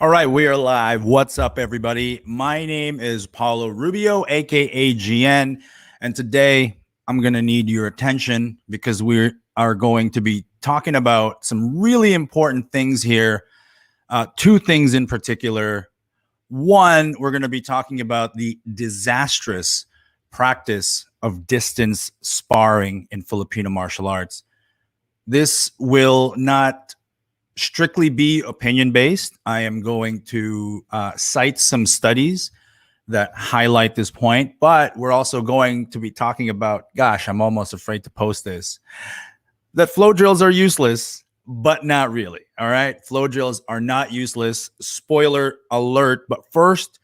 All right, we are live. What's up, everybody? My name is Paulo Rubio, aka GN, and today I'm going to need your attention because we are going to be talking about some really important things here. Two things in particular. One, we're going to be talking about the disastrous practice of distance sparring in Filipino martial arts. This will not strictly be opinion based. I am going to cite some studies that highlight this point, but we're also going to be talking about, gosh, I'm almost afraid to post this, that flow drills are useless, but not really. All right. Flow drills are not useless. Spoiler alert. But first,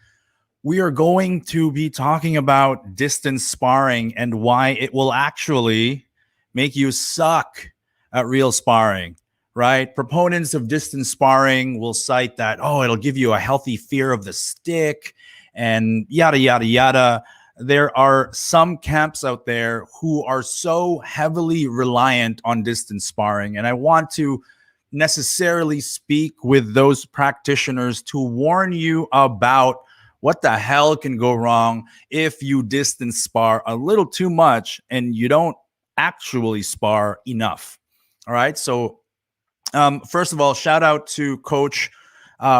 we are going to be talking about distance sparring and why it will actually make you suck at real sparring, right? Proponents of distance sparring will cite that, oh, it'll give you a healthy fear of the stick and yada, yada, yada. There are some camps out there who are so heavily reliant on distance sparring. And I want to necessarily speak with those practitioners to warn you about what the hell can go wrong if you distance spar a little too much and you don't actually spar enough. All right. So, first of all, shout out to Coach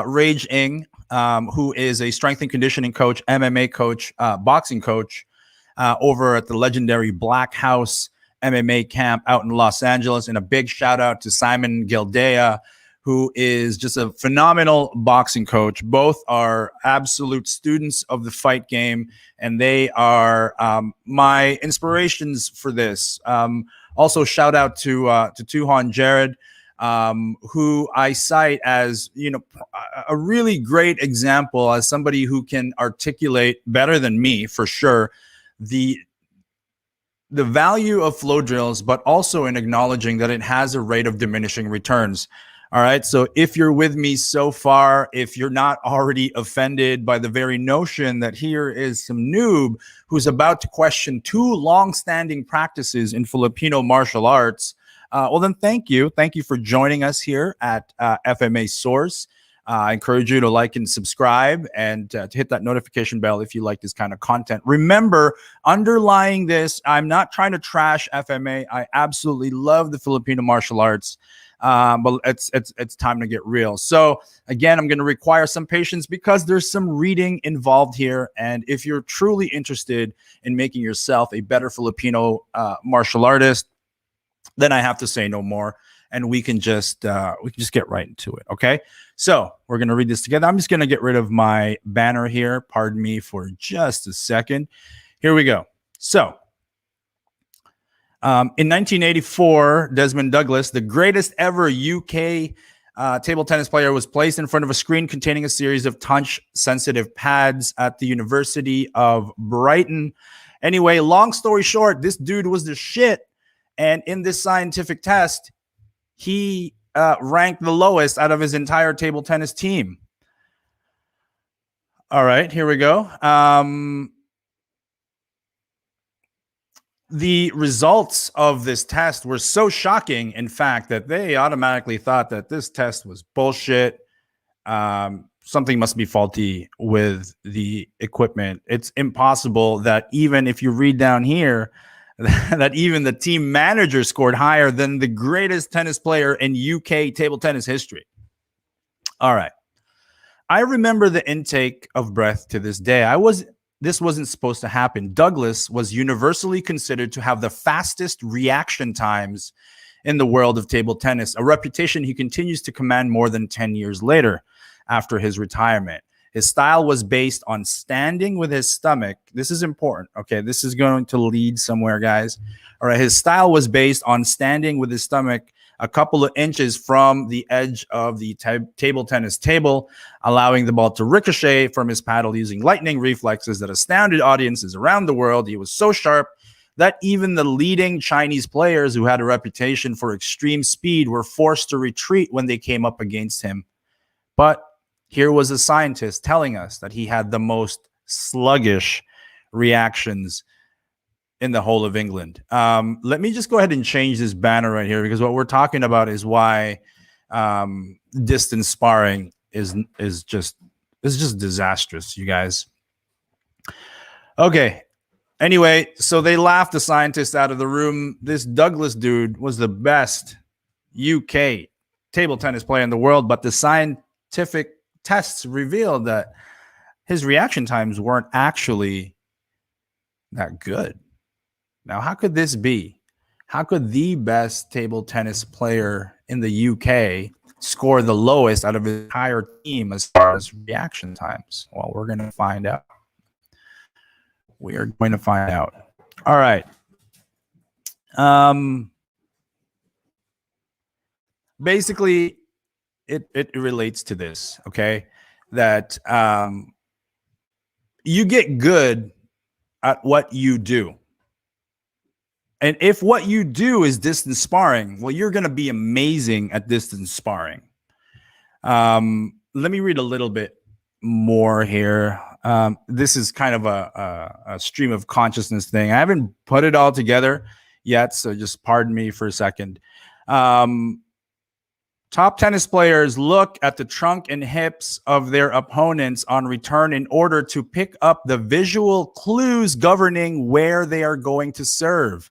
Rage Ing, who is a strength and conditioning coach, MMA coach, boxing coach over at the legendary Black House MMA camp out in Los Angeles. And a big shout out to Simon Gildea, who is just a phenomenal boxing coach. Both are absolute students of the fight game, and they are my inspirations for this. Also, shout out to Tuhan Jared, who I cite as, a really great example as somebody who can articulate better than me for sure the value of flow drills, but also in acknowledging that it has a rate of diminishing returns. All right. So if you're with me so far, if you're not already offended by the very notion that here is some noob who's about to question two long-standing practices in Filipino martial arts, well, then thank you. Thank you for joining us here at FMA Source. I encourage you to like and subscribe and to hit that notification bell if you like this kind of content. Remember, underlying this, I'm not trying to trash FMA. I absolutely love the Filipino martial arts. But it's time to get real. So again, I'm going to require some patience because there's some reading involved here. And if you're truly interested in making yourself a better Filipino martial artist, then I have to say no more, and we can just get right into it. Okay. So we're going to read this together. I'm just going to get rid of my banner here. Pardon me for just a second. Here we go. So, in 1984, Desmond Douglas, the greatest ever UK table tennis player, was placed in front of a screen containing a series of touch-sensitive pads at the University of Brighton. Anyway, long story short, this dude was the shit. And in this scientific test, he ranked the lowest out of his entire table tennis team. All right, here we go. The results of this test were so shocking, in fact, that they automatically thought that this test was bullshit. Something must be faulty with the equipment. It's impossible that even if you read down here, that even the team manager scored higher than the greatest tennis player in UK table tennis history. All right. I remember the intake of breath to this day. This wasn't supposed to happen. Douglas was universally considered to have the fastest reaction times in the world of table tennis, a reputation he continues to command more than 10 years later after his retirement. His style was based on standing with his stomach. This is important. Okay, this is going to lead somewhere, guys. All right, his style was based on standing with his stomach a couple of inches from the edge of the table tennis table, allowing the ball to ricochet from his paddle using lightning reflexes that astounded audiences around the world. He was so sharp that even the leading Chinese players who had a reputation for extreme speed were forced to retreat when they came up against him. But here was a scientist telling us that he had the most sluggish reactions in the whole of England. Let me just go ahead and change this banner right here, because what we're talking about is why distance sparring is just disastrous, you guys. Okay. Anyway, so they laughed the scientist out of the room. This Douglas dude was the best UK table tennis player in the world, but the scientific tests revealed that his reaction times weren't actually that good. Now, how could this be? How could the best table tennis player in the UK score the lowest out of his entire team as far as reaction times? Well, we're going to find out. We are going to find out. All right. Basically, it relates to this, okay? That you get good at what you do. And if what you do is distance sparring, well, you're going to be amazing at distance sparring. Let me read a little bit more here. This is kind of a stream of consciousness thing. I haven't put it all together yet, so just pardon me for a second. Top tennis players look at the trunk and hips of their opponents on return in order to pick up the visual clues governing where they are going to serve.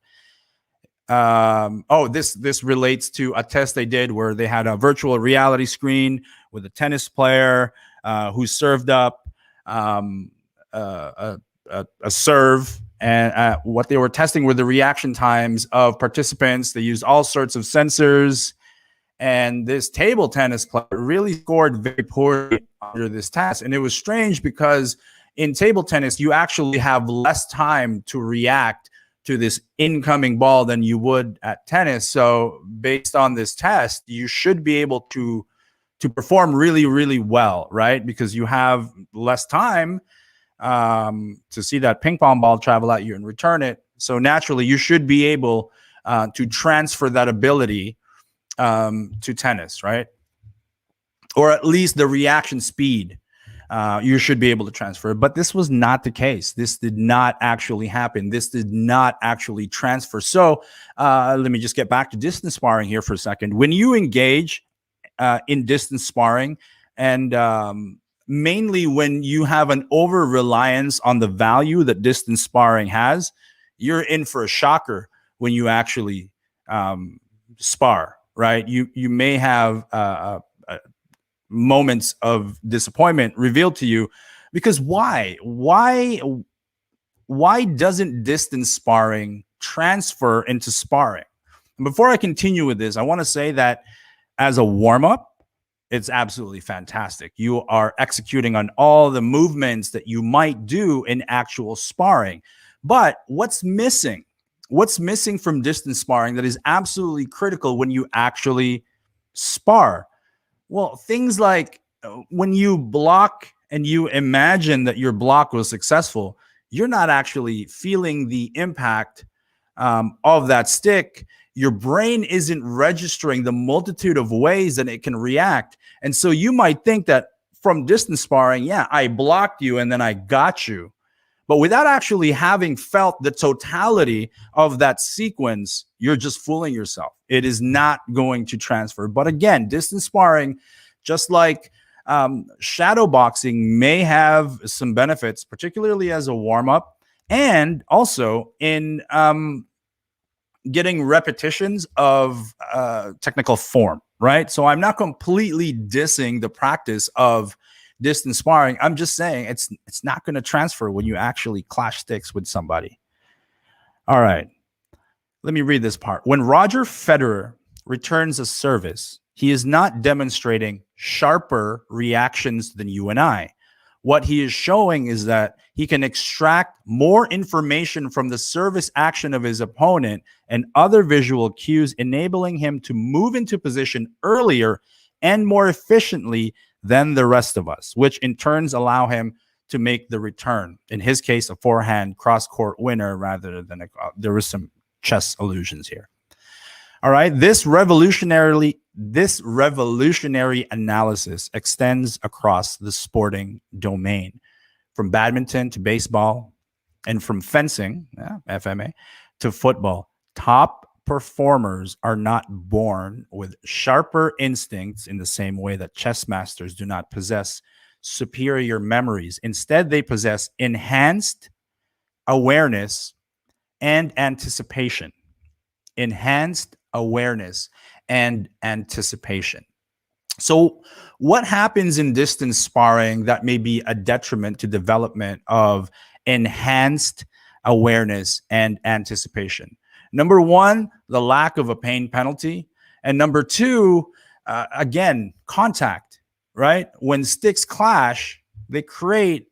This relates to a test they did where they had a virtual reality screen with a tennis player who served up a serve, and what they were testing were the reaction times of participants. They used all sorts of sensors, and this table tennis player really scored very poorly under this test. And it was strange because in table tennis, you actually have less time to react to this incoming ball than you would at tennis. So based on this test, you should be able to perform really, really well, right? Because you have less time to see that ping pong ball travel at you and return it. So naturally, you should be able to transfer that ability to tennis, right? Or at least the reaction speed. You should be able to transfer. But this was not the case. This did not actually happen. This did not actually transfer. So let me just get back to distance sparring here for a second. When you engage in distance sparring, and mainly when you have an over-reliance on the value that distance sparring has, you're in for a shocker when you actually spar, right? You may have moments of disappointment revealed to you, because why doesn't distance sparring transfer into sparring? And before I continue with this, I want to say that as a warm-up, it's absolutely fantastic. You are executing on all the movements that you might do in actual sparring. But what's missing? What's missing from distance sparring that is absolutely critical when you actually spar? Well, things like when you block and you imagine that your block was successful, you're not actually feeling the impact of that stick. Your brain isn't registering the multitude of ways that it can react. And so you might think that from distance sparring, yeah, I blocked you and then I got you. But without actually having felt the totality of that sequence, you're just fooling yourself. It is not going to transfer. But again, distance sparring, just like shadow boxing, may have some benefits, particularly as a warm-up, and also in getting repetitions of technical form, right? So I'm not completely dissing the practice of distance sparring. I'm just saying it's not going to transfer when you actually clash sticks with somebody. All right. Let me read this part. When Roger Federer returns a service, he is not demonstrating sharper reactions than you and I. What he is showing is that he can extract more information from the service action of his opponent and other visual cues, enabling him to move into position earlier and more efficiently than the rest of us, which in turns allow him to make the return. In his case, a forehand cross-court winner rather than there was some chess illusions here. All right, this revolutionary analysis extends across the sporting domain, from badminton to baseball, and from fencing, FMA, to football. Top performers are not born with sharper instincts in the same way that chess masters do not possess superior memories. Instead, they possess enhanced awareness and anticipation. Enhanced awareness and anticipation. So, what happens in distance sparring that may be a detriment to development of enhanced awareness and anticipation? Number one, the lack of a pain penalty. And number two, again, contact, right? When sticks clash, they create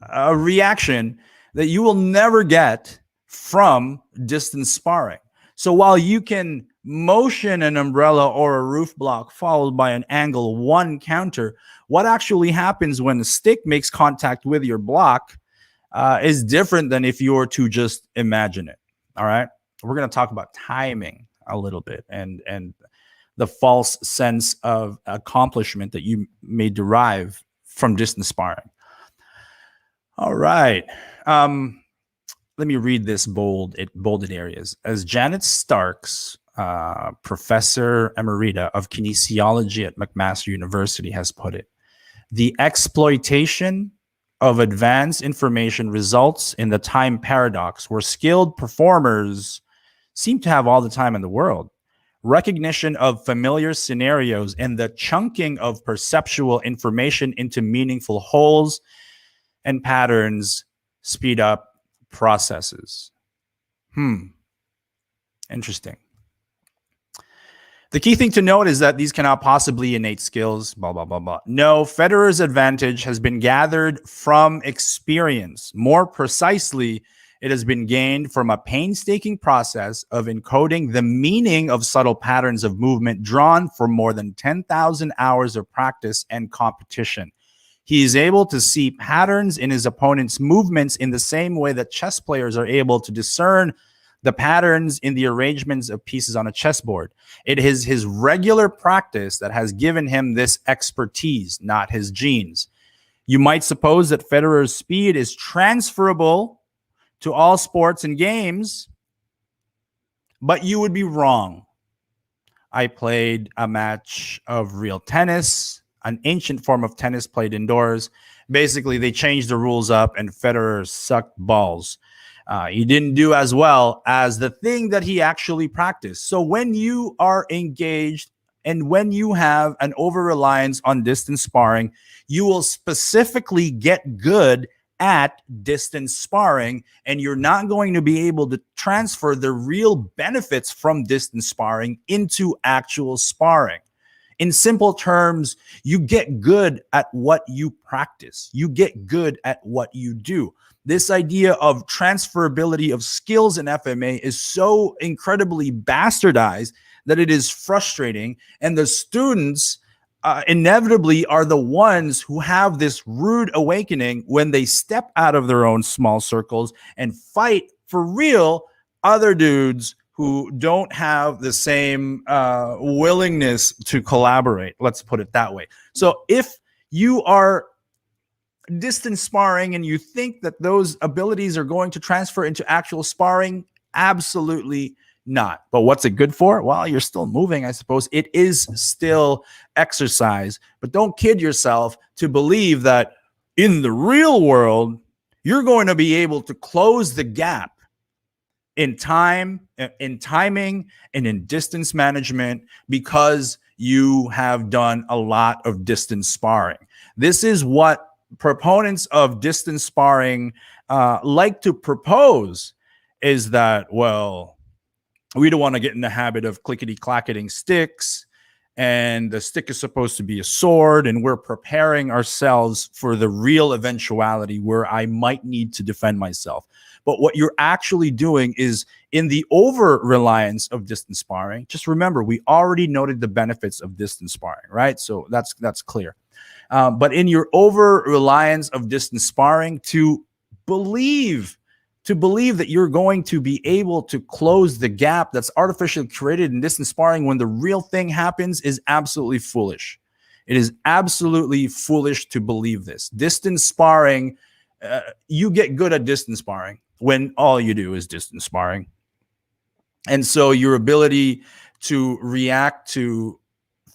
a reaction that you will never get from distance sparring. So while you can motion an umbrella or a roof block followed by an angle one counter, what actually happens when the stick makes contact with your block is different than if you were to just imagine it. All right. We're going to talk about timing a little bit and the false sense of accomplishment that you may derive from distance sparring. All right. Let me read this bolded areas. As Janet Starks, Professor Emerita of Kinesiology at McMaster University, has put it, the exploitation of advanced information results in the time paradox where skilled performers seem to have all the time in the world. Recognition of familiar scenarios and the chunking of perceptual information into meaningful wholes and patterns speed up processes. Interesting. The key thing to note is that these cannot possibly innate skills, blah, blah, blah, blah. No, Federer's advantage has been gathered from experience. More precisely, it has been gained from a painstaking process of encoding the meaning of subtle patterns of movement drawn from more than 10,000 hours of practice and competition. He is able to see patterns in his opponent's movements in the same way that chess players are able to discern the patterns in the arrangements of pieces on a chessboard. It is his regular practice that has given him this expertise, not his genes. You might suppose that Federer's speed is transferable to all sports and games, but you would be wrong. I played a match of real tennis, an ancient form of tennis played indoors. Basically, they changed the rules up and Federer sucked balls. He didn't do as well as the thing that he actually practiced. So when you are engaged and when you have an over-reliance on distance sparring, you will specifically get good at distance sparring, and you're not going to be able to transfer the real benefits from distance sparring into actual sparring. In simple terms, you get good at what you practice. You get good at what you do. This idea of transferability of skills in FMA is so incredibly bastardized that it is frustrating. And the students inevitably are the ones who have this rude awakening when they step out of their own small circles and fight for real other dudes who don't have the same willingness to collaborate. Let's put it that way. So if you are distance sparring and you think that those abilities are going to transfer into actual sparring, absolutely not. But what's it good for? Well, you're still moving, I suppose. It is still exercise. But don't kid yourself to believe that in the real world, you're going to be able to close the gap in time, in timing, and in distance management because you have done a lot of distance sparring. This is what proponents of distance sparring like to propose, is that, well, we don't want to get in the habit of clickety-clacketing sticks, and the stick is supposed to be a sword, and we're preparing ourselves for the real eventuality where I might need to defend myself. But what you're actually doing is, in the over-reliance of distance sparring, just remember, we already noted the benefits of distance sparring, right? So that's clear. But in your over-reliance of distance sparring, to believe that you're going to be able to close the gap that's artificially created in distance sparring when the real thing happens is absolutely foolish. It is absolutely foolish to believe this. Distance sparring, you get good at distance sparring when all you do is distance sparring. And so your ability to react to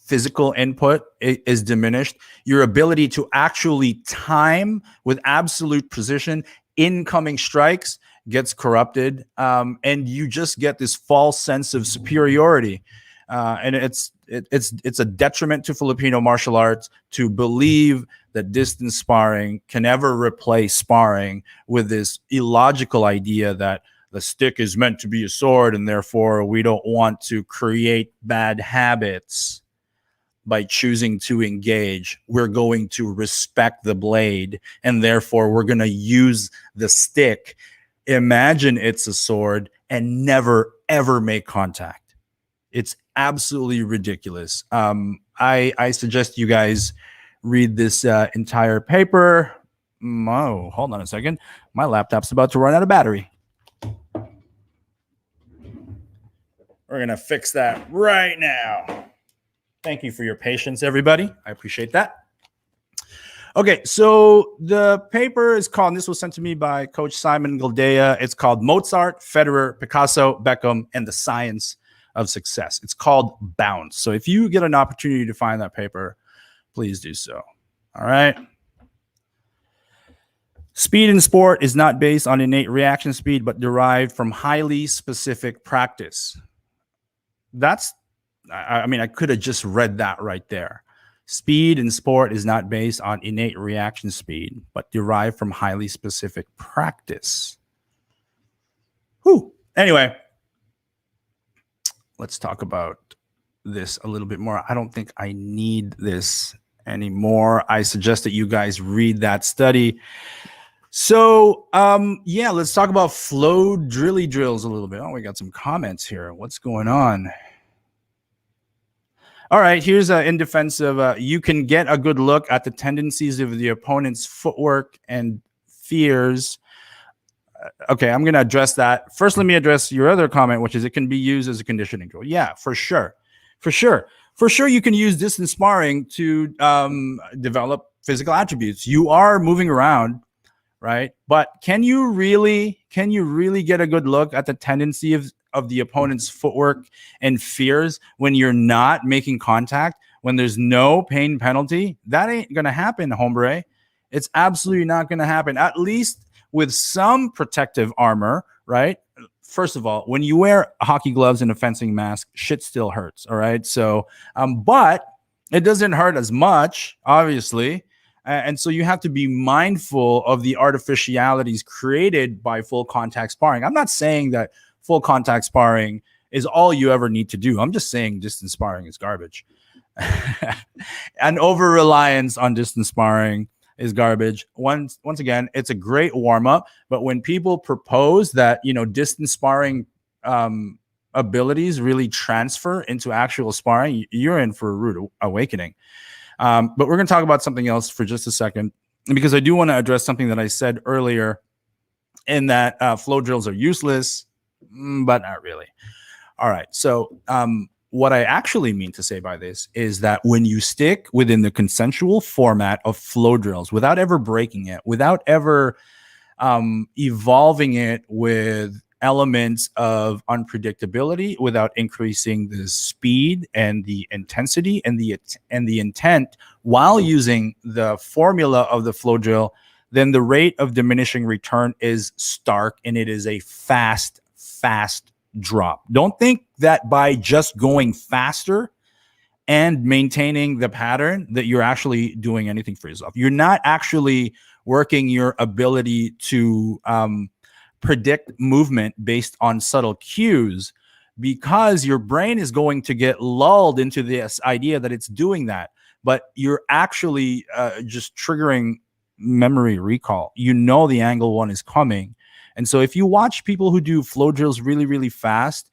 physical input is diminished. Your ability to actually time with absolute precision incoming strikes gets corrupted, and you just get this false sense of superiority. And it's a detriment to Filipino martial arts to believe that distance sparring can ever replace sparring with this illogical idea that the stick is meant to be a sword and therefore we don't want to create bad habits by choosing to engage. We're going to respect the blade and therefore we're going to use the stick, imagine it's a sword, and never ever make contact. It's absolutely ridiculous. I suggest you guys read this entire paper. Oh, hold on a second. My laptop's about to run out of battery. We're going to fix that right now. Thank you for your patience, everybody. I appreciate that. Okay, so the paper is called, and this was sent to me by Coach Simon Galdea. It's called Mozart, Federer, Picasso, Beckham, and the Science of Success. It's called Bounce. So if you get an opportunity to find that paper, please do so. All right. Speed in sport is not based on innate reaction speed, but derived from highly specific practice. I mean, I could have just read that right there. Speed in sport is not based on innate reaction speed, but derived from highly specific practice. Whew. Anyway, let's talk about this a little bit more. I don't think I need this anymore. I suggest that you guys read that study. So, yeah, let's talk about flow drilly drills a little bit. Oh, we got some comments here. What's going on? All right, here's in defense of you can get a good look at the tendencies of the opponent's footwork and fears. Okay, I'm going to address that. First, let me address your other comment, which is it can be used as a conditioning tool. Yeah, for sure. For sure, you can use distance sparring to develop physical attributes. You are moving around, right? But can you really get a good look at the tendency of the opponent's footwork and fears when you're not making contact, when there's no pain penalty? That ain't going to happen, hombre. It's absolutely not going to happen, at least with some protective armor, right? First of all, when you wear hockey gloves and a fencing mask, shit still hurts, all right? So, but it doesn't hurt as much, obviously. And so you have to be mindful of the artificialities created by full contact sparring. I'm not saying that full contact sparring is all you ever need to do. I'm just saying distance sparring is garbage. And over-reliance on distance sparring is garbage. Once again, it's a great warm-up, but when people propose that, distance sparring abilities really transfer into actual sparring, you're in for a rude awakening. But we're going to talk about something else for just a second, because I do want to address something that I said earlier, in that flow drills are useless, but not really. All right. So what I actually mean to say by this is that when you stick within the consensual format of flow drills without ever breaking it, without ever evolving it with elements of unpredictability, without increasing the speed and the intensity and the intent while using the formula of the flow drill, then the rate of diminishing return is stark, and it is a fast drop. Don't think that by just going faster and maintaining the pattern that you're actually doing anything for yourself. You're not actually working your ability to predict movement based on subtle cues, because your brain is going to get lulled into this idea that it's doing that, but you're actually just triggering memory recall. The angle one is coming. And so if you watch people who do flow drills really, really fast,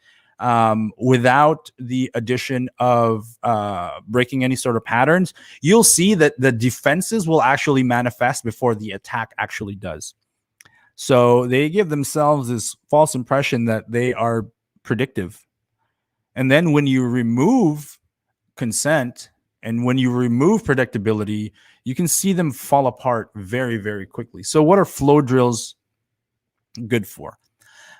without the addition of breaking any sort of patterns, you'll see that the defenses will actually manifest before the attack actually does. So they give themselves this false impression that they are predictive. And then when you remove consent and when you remove predictability, you can see them fall apart very, very quickly. So what are flow drills good for?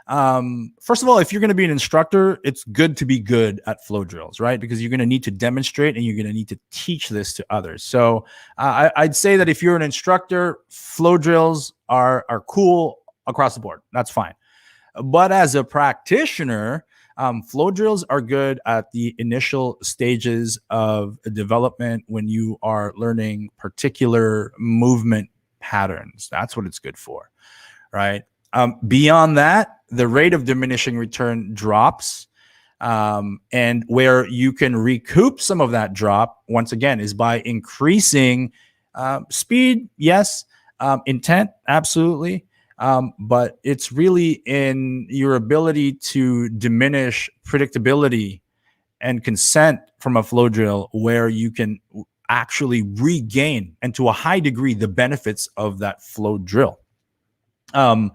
First of all, if you're going to be an instructor, it's good to be good at flow drills, right? Because you're going to need to demonstrate and you're going to need to teach this to others. So I'd say that if you're an instructor, flow drills are cool across the board. That's fine. But as a practitioner, flow drills are good at the initial stages of development when you are learning particular movement patterns. That's what it's good for, right? Beyond that, the rate of diminishing return drops. And where you can recoup some of that drop, once again, is by increasing speed, yes, intent, absolutely. But it's really in your ability to diminish predictability and consent from a flow drill where you can actually regain, and to a high degree, the benefits of that flow drill. There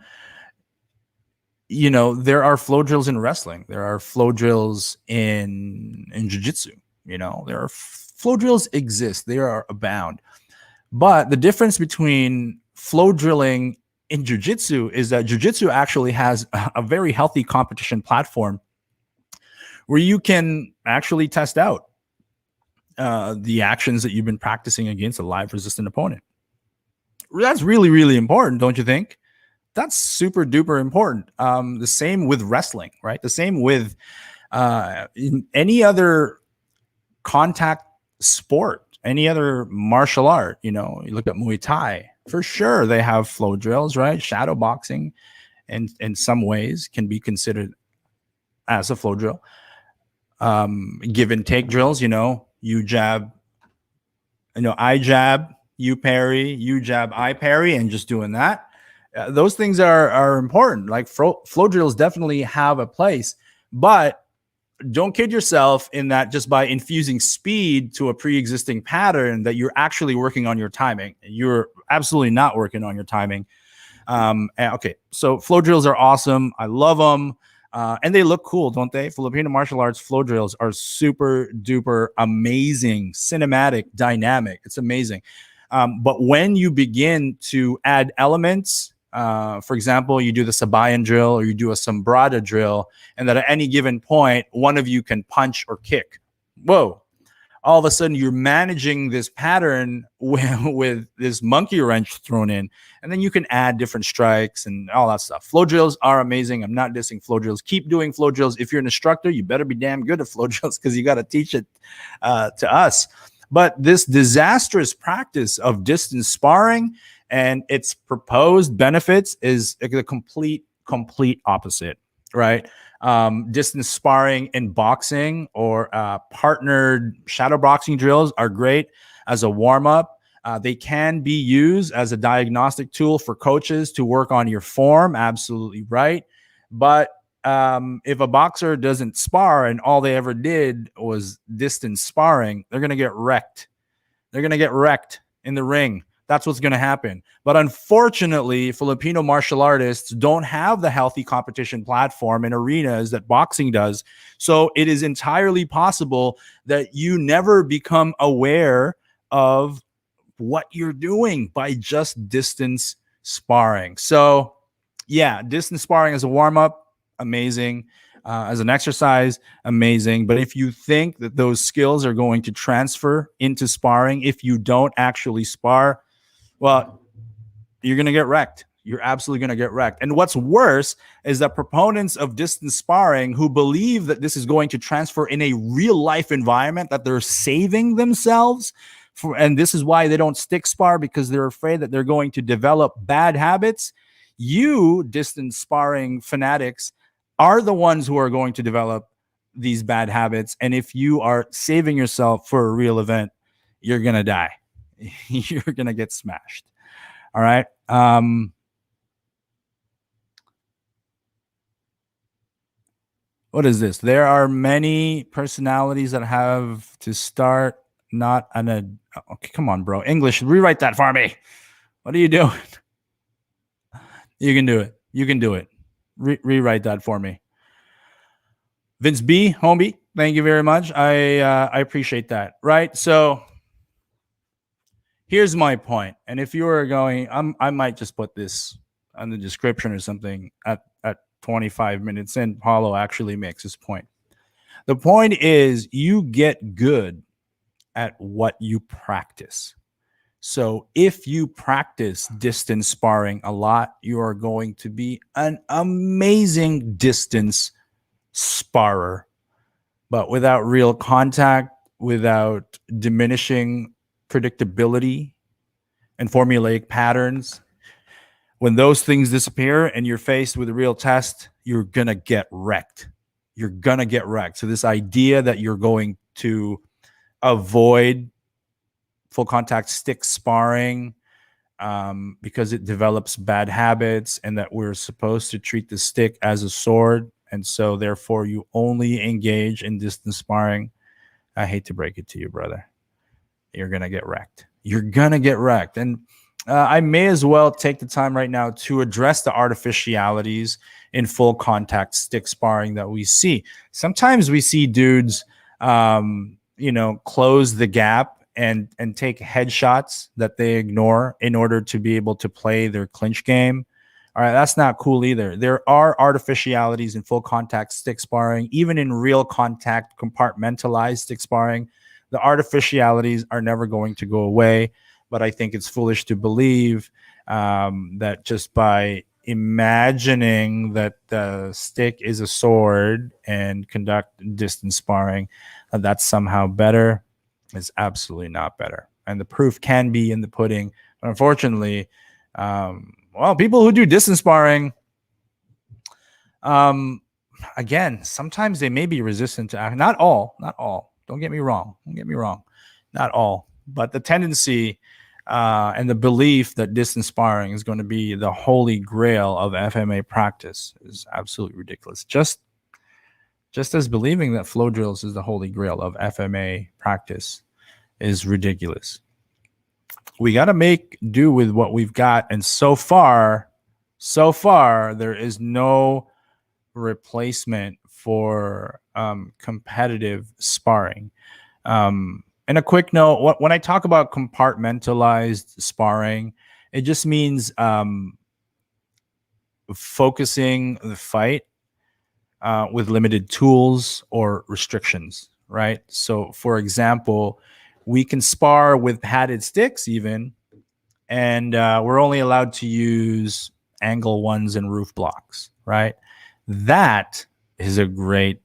are flow drills in wrestling. There are flow drills in jiu-jitsu. There are flow drills exist. They are abound. But the difference between flow drilling in jiu-jitsu is that jiu-jitsu actually has a very healthy competition platform where you can actually test out the actions that you've been practicing against a live resistant opponent. That's really, really important, don't you think? That's super duper important. The same with wrestling, right? The same with in any other contact sport, any other martial art. You look at Muay Thai, for sure they have flow drills, right? Shadow boxing, and in some ways can be considered as a flow drill. Give and take drills, you jab, I jab, you parry, you jab, I parry, and just doing that. Those things are important. Like flow drills definitely have a place, but don't kid yourself in that just by infusing speed to a pre-existing pattern that you're actually working on your timing. You're absolutely not working on your timing. Okay, so flow drills are awesome. I love them. And they look cool, don't they? Filipino martial arts flow drills are super duper amazing, cinematic, dynamic. It's amazing. But when you begin to add elements, for example, you do the Sabayan drill or you do a Sombrada drill, and that at any given point, one of you can punch or kick. Whoa. All of a sudden, you're managing this pattern with this monkey wrench thrown in, and then you can add different strikes and all that stuff. Flow drills are amazing. I'm not dissing flow drills. Keep doing flow drills. If you're an instructor, you better be damn good at flow drills because you got to teach it to us. But this disastrous practice of distance sparring and its proposed benefits is the complete opposite, right? Distance sparring in boxing or partnered shadow boxing drills are great as a warm-up. They can be used as a diagnostic tool for coaches to work on your form, absolutely right. But if a boxer doesn't spar and all they ever did was distance sparring, they're going to get wrecked. They're going to get wrecked in the ring. That's what's going to happen. But unfortunately, Filipino martial artists don't have the healthy competition platform and arenas that boxing does. So it is entirely possible that you never become aware of what you're doing by just distance sparring. So yeah, distance sparring as a warm-up, amazing. As an exercise, amazing. But if you think that those skills are going to transfer into sparring, if you don't actually spar, well, you're going to get wrecked. You're absolutely going to get wrecked. And what's worse is that proponents of distance sparring who believe that this is going to transfer in a real life environment, that they're saving themselves for, and this is why they don't stick spar, because they're afraid that they're going to develop bad habits. You distance sparring fanatics are the ones who are going to develop these bad habits. And if you are saving yourself for a real event, you're going to die. You're going to get smashed. All right. What is this? There are many personalities that have to start not an okay, come on, bro. English, rewrite that for me. What are you doing? You can do it. You can do it. Rewrite that for me. Vince B, homie, thank you very much. I appreciate that. Right. So here's my point. And if you are going, I might just put this on the description or something at 25 minutes in, Paulo actually makes his point. The point is you get good at what you practice. So if you practice distance sparring a lot, you are going to be an amazing distance sparrer. But without real contact, without diminishing predictability and formulaic patterns, when those things disappear and you're faced with a real test, you're going to get wrecked. You're going to get wrecked. So this idea that you're going to avoid full contact stick sparring because it develops bad habits, and that we're supposed to treat the stick as a sword, and so therefore you only engage in distance sparring. I hate to break it to you, brother. You're going to get wrecked. You're going to get wrecked. And I may as well take the time right now to address the artificialities in full contact stick sparring that we see. Sometimes we see dudes, close the gap and take headshots that they ignore in order to be able to play their clinch game. All right, that's not cool either. There are artificialities in full contact stick sparring, even in real contact compartmentalized stick sparring. The artificialities are never going to go away, but I think it's foolish to believe that just by imagining that the stick is a sword and conduct distance sparring, that's somehow better. Is absolutely not better. And the proof can be in the pudding. But unfortunately, people who do distance sparring, again, sometimes they may be resistant to act. Not all. Don't get me wrong. Not all. But the tendency and the belief that distance sparring is going to be the holy grail of FMA practice is absolutely ridiculous. Just as believing that flow drills is the holy grail of FMA practice is ridiculous. We got to make do with what we've got. And so far, there is no replacement for competitive sparring. And a quick note, when I talk about compartmentalized sparring, it just means focusing the fight with limited tools or restrictions, right? So, for example, we can spar with padded sticks even, and we're only allowed to use angle ones and roof blocks, right? That is a great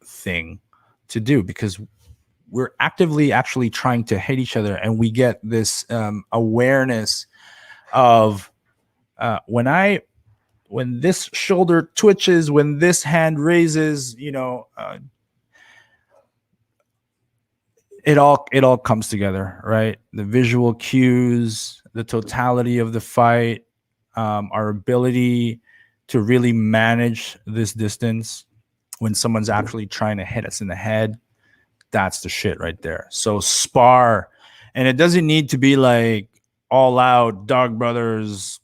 thing to do because we're actively actually trying to hit each other, and we get this awareness of when this shoulder twitches, when this hand raises, it all comes together, right? The visual cues, the totality of the fight, our ability to really manage this distance when someone's actually trying to hit us in the head. That's the shit right there. So spar, and it doesn't need to be like all out Dog Brothers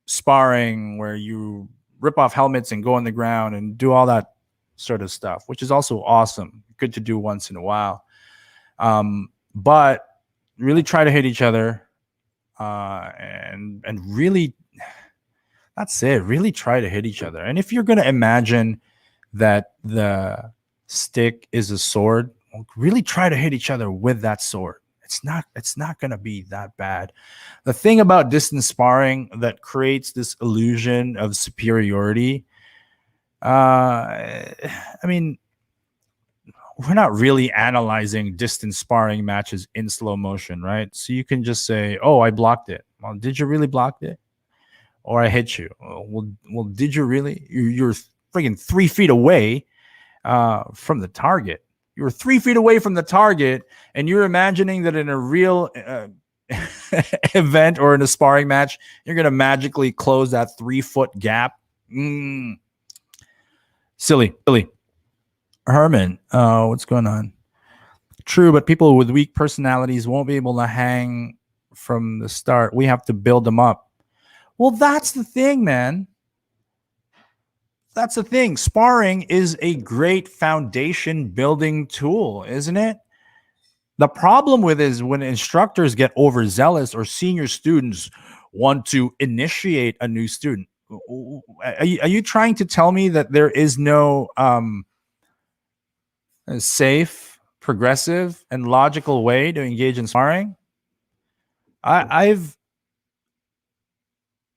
sparring where you rip off helmets and go on the ground and do all that sort of stuff, which is also awesome. Good to do once in a while. But really try to hit each other and really, that's it. Really try to hit each other. And if you're going to imagine that the stick is a sword, really try to hit each other with that sword. It's not going to be that bad. The thing about distance sparring that creates this illusion of superiority, we're not really analyzing distance sparring matches in slow motion, right? So you can just say, oh, I blocked it. Well, did you really block it? Or I hit you. Well, did you really? You're freaking 3 feet away from the target. You're 3 feet away from the target, and you're imagining that in a real event or in a sparring match, you're going to magically close that 3 foot gap. Silly. Herman, what's going on? True, but people with weak personalities won't be able to hang from the start. We have to build them up. Well, that's the thing, man. That's the thing. Sparring is a great foundation building tool, isn't it? The problem with it is when instructors get overzealous or senior students want to initiate a new student. are you trying to tell me that there is no safe, progressive, and logical way to engage in sparring? I've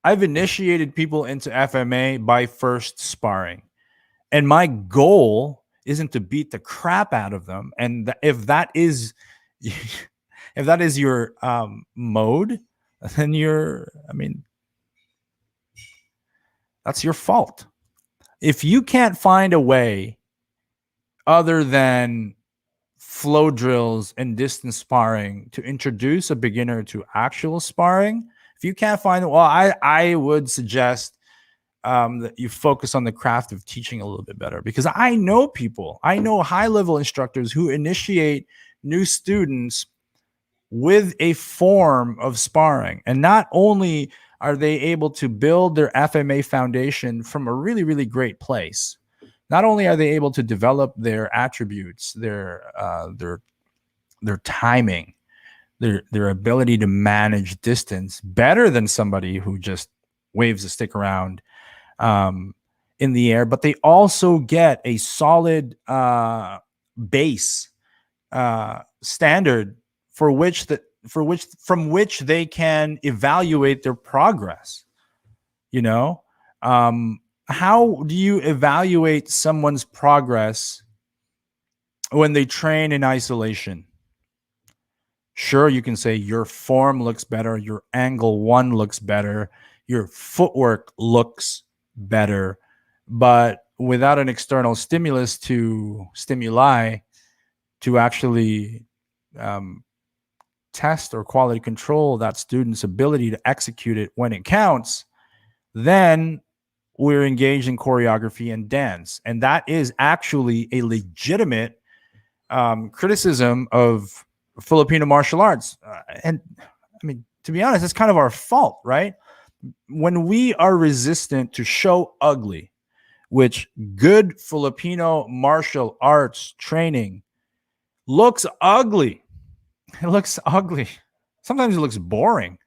initiated people into FMA by first sparring, and my goal isn't to beat the crap out of them. And if that is if that is your mode, then that's your fault. If you can't find a way other than flow drills and distance sparring to introduce a beginner to actual sparring, if you can't find it, well, I would suggest that you focus on the craft of teaching a little bit better, because I know high level instructors who initiate new students with a form of sparring, and not only are they able to build their FMA foundation from a really, really great place, not only are they able to develop their attributes, their timing, their ability to manage distance better than somebody who just waves a stick around in the air, but they also get a solid base standard from which they can evaluate their progress. How do you evaluate someone's progress when they train in isolation? Sure, you can say your form looks better, your angle one looks better, your footwork looks better, but without an external stimuli to actually test or quality control that student's ability to execute it when it counts, then we're engaged in choreography and dance. And that is actually a legitimate criticism of Filipino martial arts. And I mean, to be honest, it's kind of our fault, right? When we are resistant to show ugly, which good Filipino martial arts training looks ugly. It looks ugly. Sometimes it looks boring.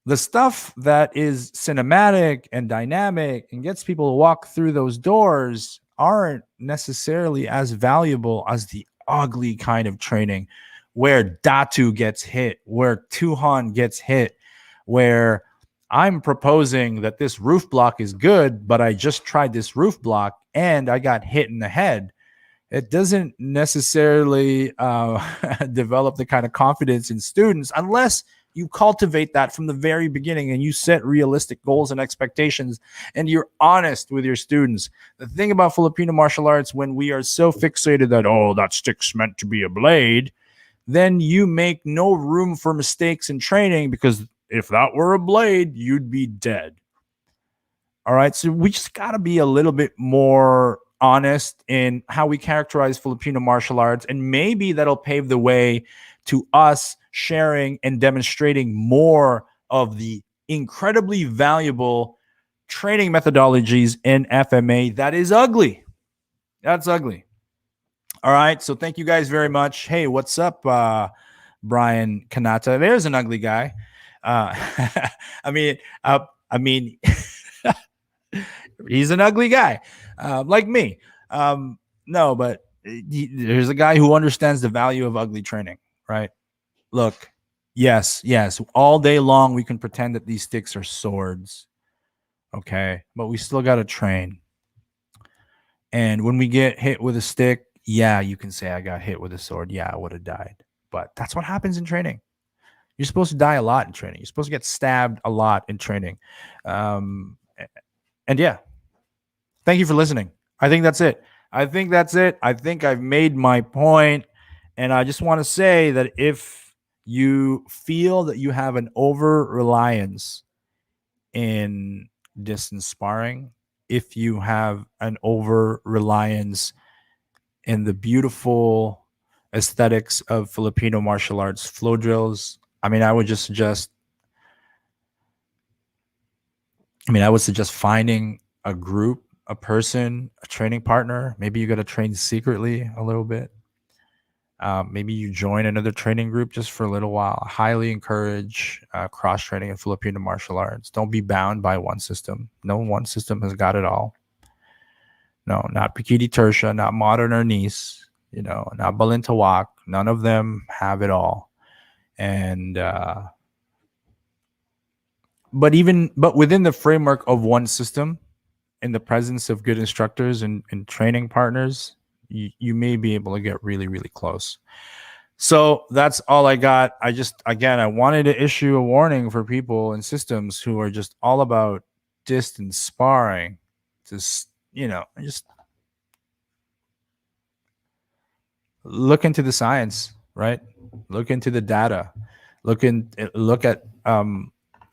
The stuff that is cinematic and dynamic and gets people to walk through those doors aren't necessarily as valuable as the ugly kind of training where Datu gets hit, where Tuhan gets hit, where I'm proposing that this roof block is good, but I just tried this roof block and I got hit in the head. It doesn't necessarily develop the kind of confidence in students unless you cultivate that from the very beginning and you set realistic goals and expectations and you're honest with your students. The thing about Filipino martial arts, when we are so fixated that, oh, that stick's meant to be a blade, then you make no room for mistakes in training, because if that were a blade, you'd be dead. All right. So we just got to be a little bit more honest in how we characterize Filipino martial arts, and maybe that'll pave the way to us sharing and demonstrating more of the incredibly valuable training methodologies in FMA that is ugly. That's ugly. All right. So thank you guys very much. Hey, what's up, Brian Kanata? There's an ugly guy. I mean, he's an ugly guy, like me. No, but there's a guy who understands the value of ugly training, right? Look, yes, all day long we can pretend that these sticks are swords, okay? But we still got to train. And when we get hit with a stick, yeah, you can say I got hit with a sword. Yeah, I would have died. But that's what happens in training. You're supposed to die a lot in training. You're supposed to get stabbed a lot in training. And yeah, thank you for listening. I think that's it. I think I've made my point. And I just want to say that if you feel that you have an over-reliance in distance sparring, if you have an over-reliance in the beautiful aesthetics of Filipino martial arts flow drills, I would suggest finding a group, a person, a training partner. Maybe you got to train secretly a little bit. Maybe you join another training group just for a little while. I highly encourage cross training in Filipino martial arts. Don't be bound by one system. No one system has got it all. No, not Pikiti Tersha, not Modern or Nice, not Balintawak. None of them have it all. And but within the framework of one system, in the presence of good instructors and training partners, you may be able to get really, really close. So that's all I got. I wanted to issue a warning for people in systems who are just all about distance sparring. Just look into the science, right? Look into the data. Look at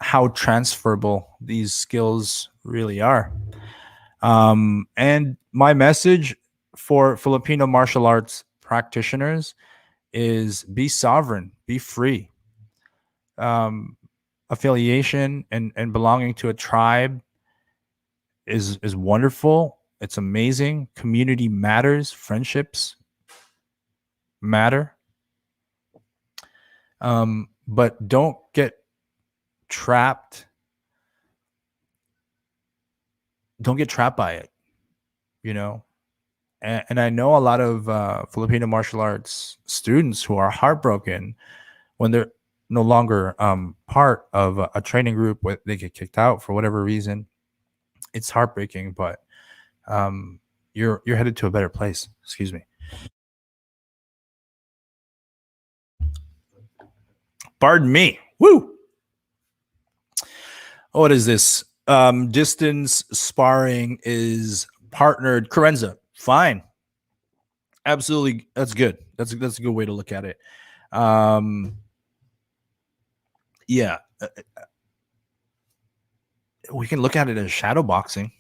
how transferable these skills really are. And my message for Filipino martial arts practitioners is be sovereign, be free. Affiliation and belonging to a tribe is wonderful. It's amazing. Community matters. Friendships matter. But don't get trapped. Don't get trapped by it, And I know a lot of Filipino martial arts students who are heartbroken when they're no longer part of a training group where they get kicked out for whatever reason. It's heartbreaking, but you're headed to a better place. Excuse me. Pardon me. Woo. What is this? Distance sparring is partnered. Carenza, fine. Absolutely, that's good. That's a good way to look at it. Yeah, we can look at it as shadow boxing,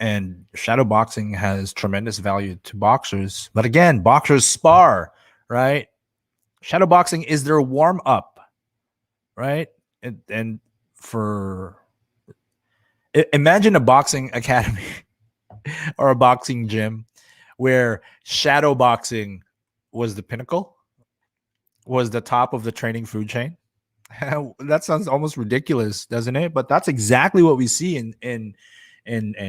and shadow boxing has tremendous value to boxers. But again, boxers spar, right? Shadow boxing is their warm up, right? And for imagine a boxing academy or a boxing gym where shadow boxing was the pinnacle, was the top of the training food chain. That sounds almost ridiculous, doesn't it? But that's exactly what we see in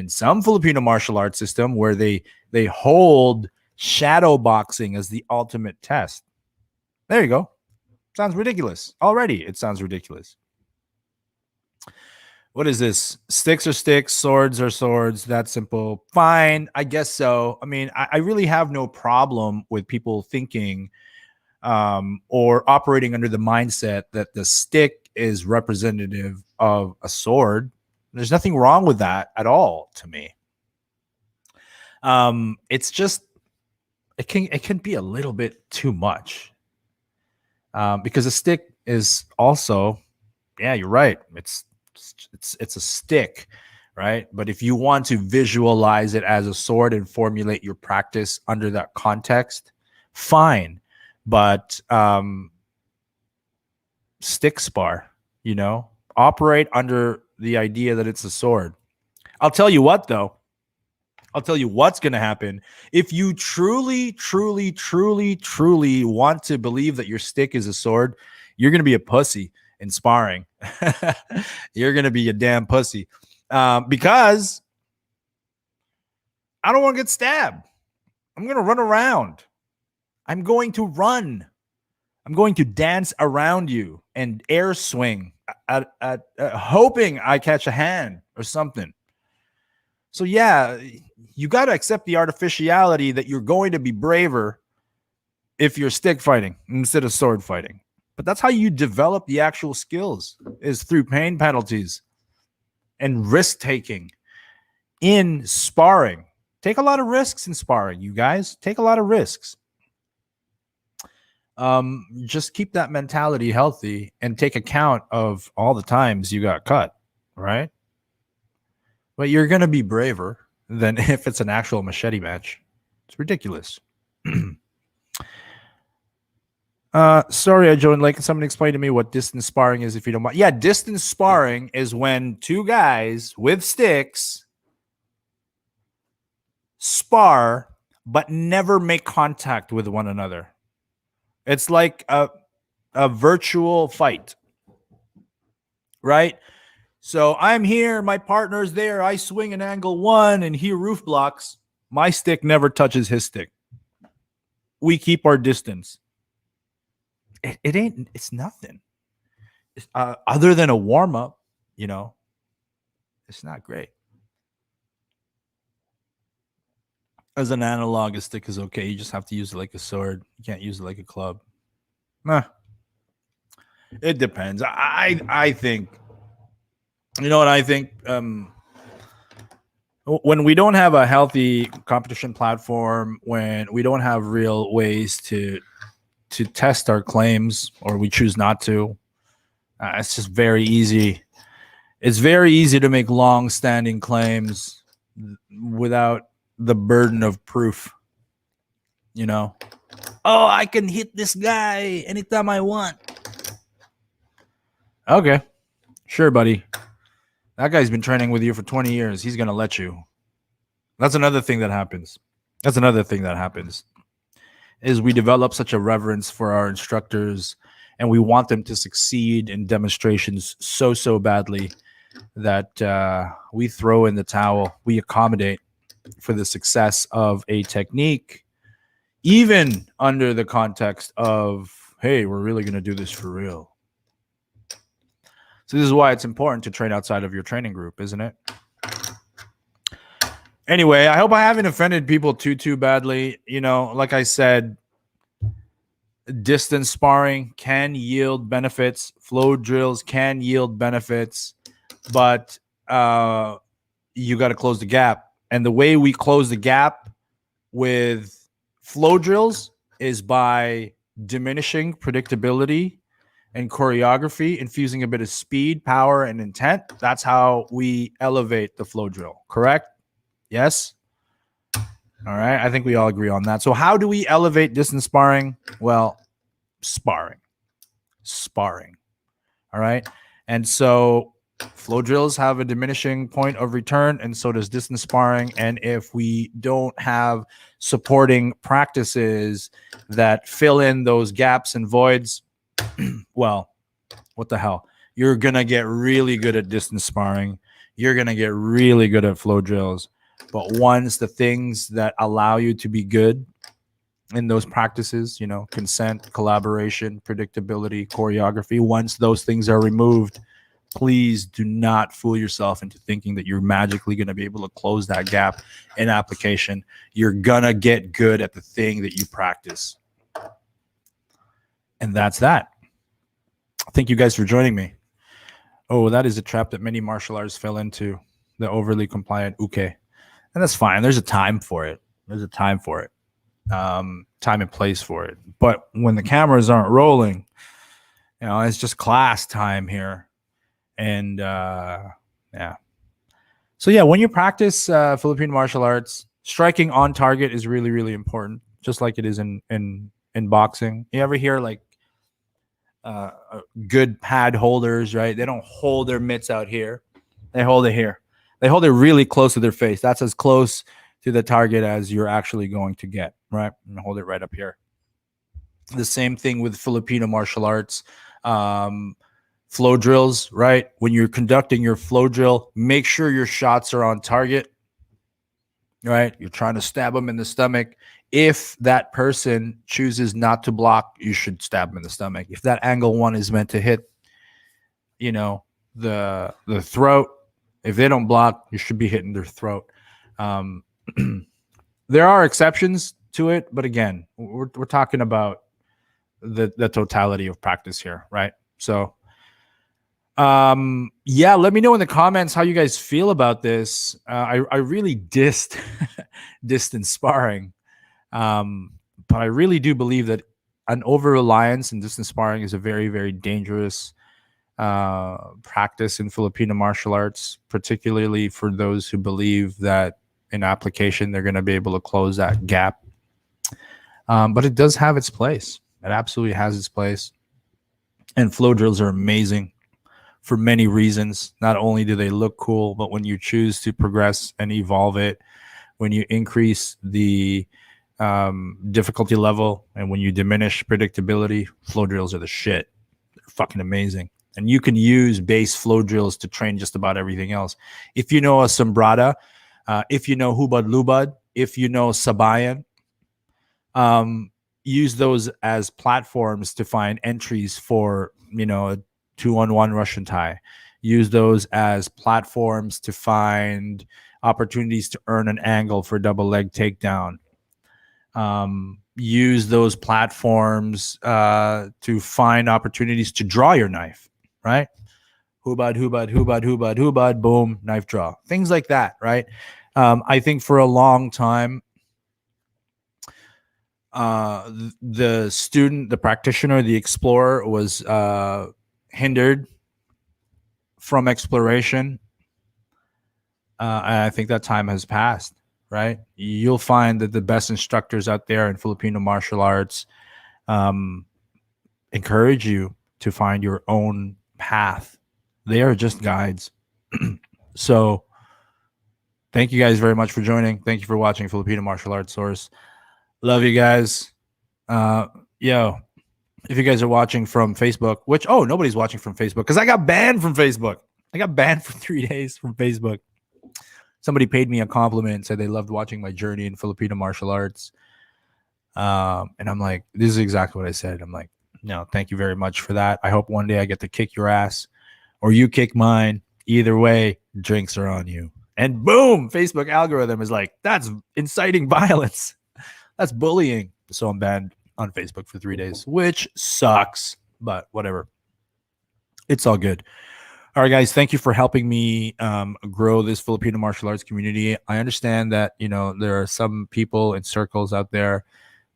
some Filipino martial arts system, where they hold shadow boxing as the ultimate test. There you go. Sounds ridiculous. Already it sounds ridiculous. What is this? Sticks are sticks, swords are swords. That's simple. Fine, I guess so. I mean, I really have no problem with people thinking or operating under the mindset that the stick is representative of a sword. There's nothing wrong with that at all to me. It's just it can be a little bit too much, because a stick is also, yeah, you're right. It's a stick, right? But if you want to visualize it as a sword and formulate your practice under that context, fine. But stick spar, operate under the idea that it's a sword. I'll tell you what, though. I'll tell you what's going to happen. If you truly, truly, truly, truly want to believe that your stick is a sword, you're going to be a pussy in sparring. You're going to be a damn pussy, because I don't want to get stabbed. I'm going to run around. I'm going to run. I'm going to dance around you and air swing at hoping I catch a hand or something. So yeah, you got to accept the artificiality that you're going to be braver if you're stick fighting instead of sword fighting. But that's how you develop the actual skills, is through pain penalties and risk taking in sparring. Take a lot of risks in sparring, you guys. Take a lot of risks. Just keep that mentality healthy and take account of all the times you got cut, right? But you're going to be braver than if it's an actual machete match. It's ridiculous. Sorry, I joined late. Can someone explain to me what distance sparring is, if you don't mind? Yeah, distance sparring is when two guys with sticks spar but never make contact with one another. It's like a virtual fight, right? So I'm here, my partner's there, I swing an angle one, and he roof blocks. My stick never touches his stick. We keep our distance. It ain't, it's nothing. It's, other than a warm up, you know, it's not great. As an analog, a stick is okay. You just have to use it like a sword. You can't use it like a club. Nah, it depends. I think, you know what I think? When we don't have a healthy competition platform, when we don't have real ways to test our claims, or we choose not to, it's just very easy. It's very easy to make long-standing claims without the burden of proof. You know, oh, I can hit this guy anytime I want. Okay, sure, buddy. That guy's been training with you for 20 years. He's going to let you. That's another thing that happens. Is we develop such a reverence for our instructors, and we want them to succeed in demonstrations so badly that we throw in the towel. We accommodate for the success of a technique, even under the context of, hey, we're really going to do this for real. So this is why it's important to train outside of your training group, isn't it? Anyway, I hope I haven't offended people too badly. You know, like I said, distance sparring can yield benefits. Flow drills can yield benefits, but you got to close the gap. And the way we close the gap with flow drills is by diminishing predictability and choreography, infusing a bit of speed, power, and intent. That's how we elevate the flow drill, correct? Yes? All right, I think we all agree on that. So how do we elevate distance sparring? Well, sparring. All right? And so flow drills have a diminishing point of return, and so does distance sparring. And if we don't have supporting practices that fill in those gaps and voids, well, what the hell? You're going to get really good at distance sparring. You're going to get really good at flow drills. But once the things that allow you to be good in those practices, you know, consent, collaboration, predictability, choreography, once those things are removed, please do not fool yourself into thinking that you're magically going to be able to close that gap in application. You're going to get good at the thing that you practice. And that's that. Thank you guys for joining me. Oh, that is a trap that many martial artists fell into, the overly compliant uke. And that's fine. There's a time for it. Time and place for it. But when the cameras aren't rolling, you know, it's just class time here. And yeah. So yeah, when you practice Filipino martial arts, striking on target is really important, just like it is in boxing. You ever hear like good pad holders, right? They don't hold their mitts out here. They hold it here. They hold it really close to their face. That's as close to the target as you're actually going to get, right? And hold it right up here. The same thing with Filipino martial arts. Flow drills, right? When you're conducting your flow drill, make sure your shots are on target, right? You're trying to stab them in the stomach. If that person chooses not to block, you should stab them in the stomach. If that angle one is meant to hit, you know, the throat, if they don't block, you should be hitting their throat. There are exceptions to it, but again, we're talking about the totality of practice here, right? So yeah, let me know in the comments how you guys feel about this. I really dissed distance sparring, but I really do believe that an over-reliance in distance sparring is a very dangerous practice in Filipino martial arts, particularly for those who believe that in application they're going to be able to close that gap. But it does have its place. It absolutely has its place. And flow drills are amazing for many reasons. Not only do they look cool, but when you choose to progress and evolve it, when you increase the difficulty level, and when you diminish predictability, flow drills are the shit. They're fucking amazing. And you can use base flow drills to train just about everything else. If you know a sombrada, if you know hubad lubad, if you know sabayan, use those as platforms to find entries for, a 2-on-1 Russian Thai. Use those as platforms to find opportunities to earn an angle for double leg takedown. Use those platforms to find opportunities to draw your knife, right? Hubad, hubad, hubad, hubad, hubad, boom, knife draw. Things like that, right? I think for a long time, the student, the practitioner, the explorer was hindered from exploration. And I think that time has passed, right? You'll find that the best instructors out there in Filipino martial arts encourage you to find your own path. They are just guides. So thank you guys very much for joining. Thank you for watching Filipino Martial Arts Source. Love you guys. If you guys are watching from Facebook, which, nobody's watching from Facebook because I got banned from Facebook. I got banned for 3 days from Facebook. Somebody paid me a compliment and said they loved watching my journey in Filipino martial arts. And I'm like, this is exactly what I said. I'm like, no, thank you very much for that. I hope one day I get to kick your ass or you kick mine. Either way, drinks are on you. And boom, Facebook algorithm is like, that's inciting violence. That's bullying. So I'm banned on Facebook for 3 days, which sucks, but whatever. It's all good. All right, guys, thank you for helping me grow this Filipino martial arts community. I understand that, there are some people in circles out there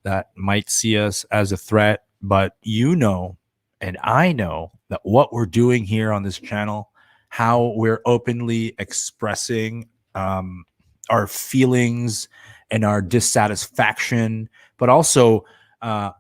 that might see us as a threat, but and I know that what we're doing here on this channel, how we're openly expressing our feelings and our dissatisfaction, but also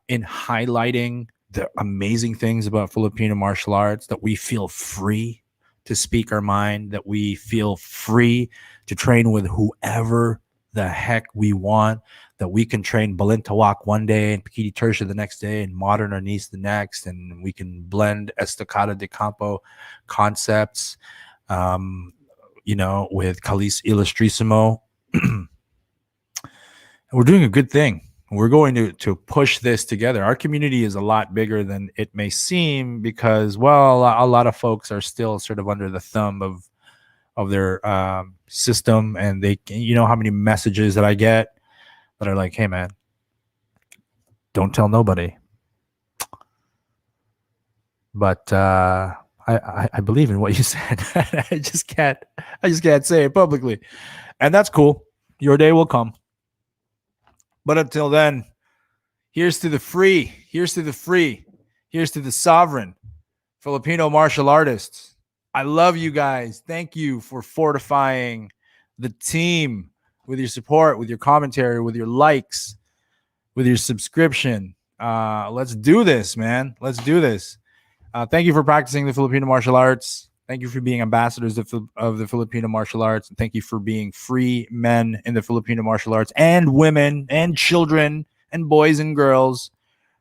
in highlighting the amazing things about Filipino martial arts, that we feel free to speak our mind, that we feel free to train with whoever the heck we want, that we can train Balintawak one day and Pikiti Tertia the next day and modern Arnis the next, and we can blend Estacada de Campo concepts, with Calis Illustrissimo. We're doing a good thing. We're going to push this together. Our community is a lot bigger than it may seem because, a lot of folks are still sort of under the thumb of their system, and they, how many messages that I get that are like, "Hey, man, don't tell nobody." But I believe in what you said. I just can't say it publicly, and that's cool. Your day will come. But until then, here's to the free. Here's to the free. Here's to the sovereign Filipino martial artists. I love you guys. Thank you for fortifying the team with your support, with your commentary, with your likes, with your subscription. Let's do this, man. Let's do this. Thank you for practicing the Filipino martial arts. Thank you for being ambassadors of the Filipino martial arts. And thank you for being free men in the Filipino martial arts, and women and children and boys and girls,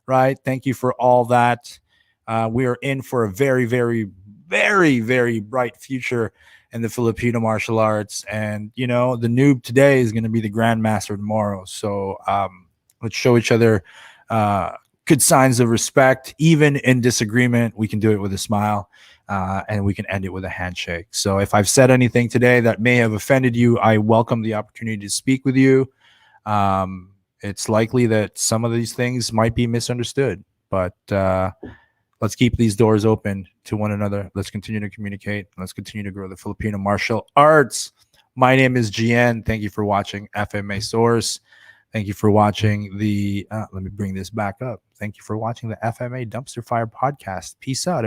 right? Thank you for all that. We are in for a very, very, very, very bright future in the Filipino martial arts. And, the noob today is going to be the grandmaster tomorrow. So let's show each other good signs of respect. Even in disagreement, we can do it with a smile. And we can end it with a handshake. So if I've said anything today that may have offended you, I welcome the opportunity to speak with you. It's likely that some of these things might be misunderstood, but let's keep these doors open to one another. Let's continue to communicate. Let's continue to grow the Filipino martial arts. My name is GN. Thank you for watching FMA Source. Thank you for watching the, let me bring this back up. Thank you for watching the FMA Dumpster Fire podcast. Peace out.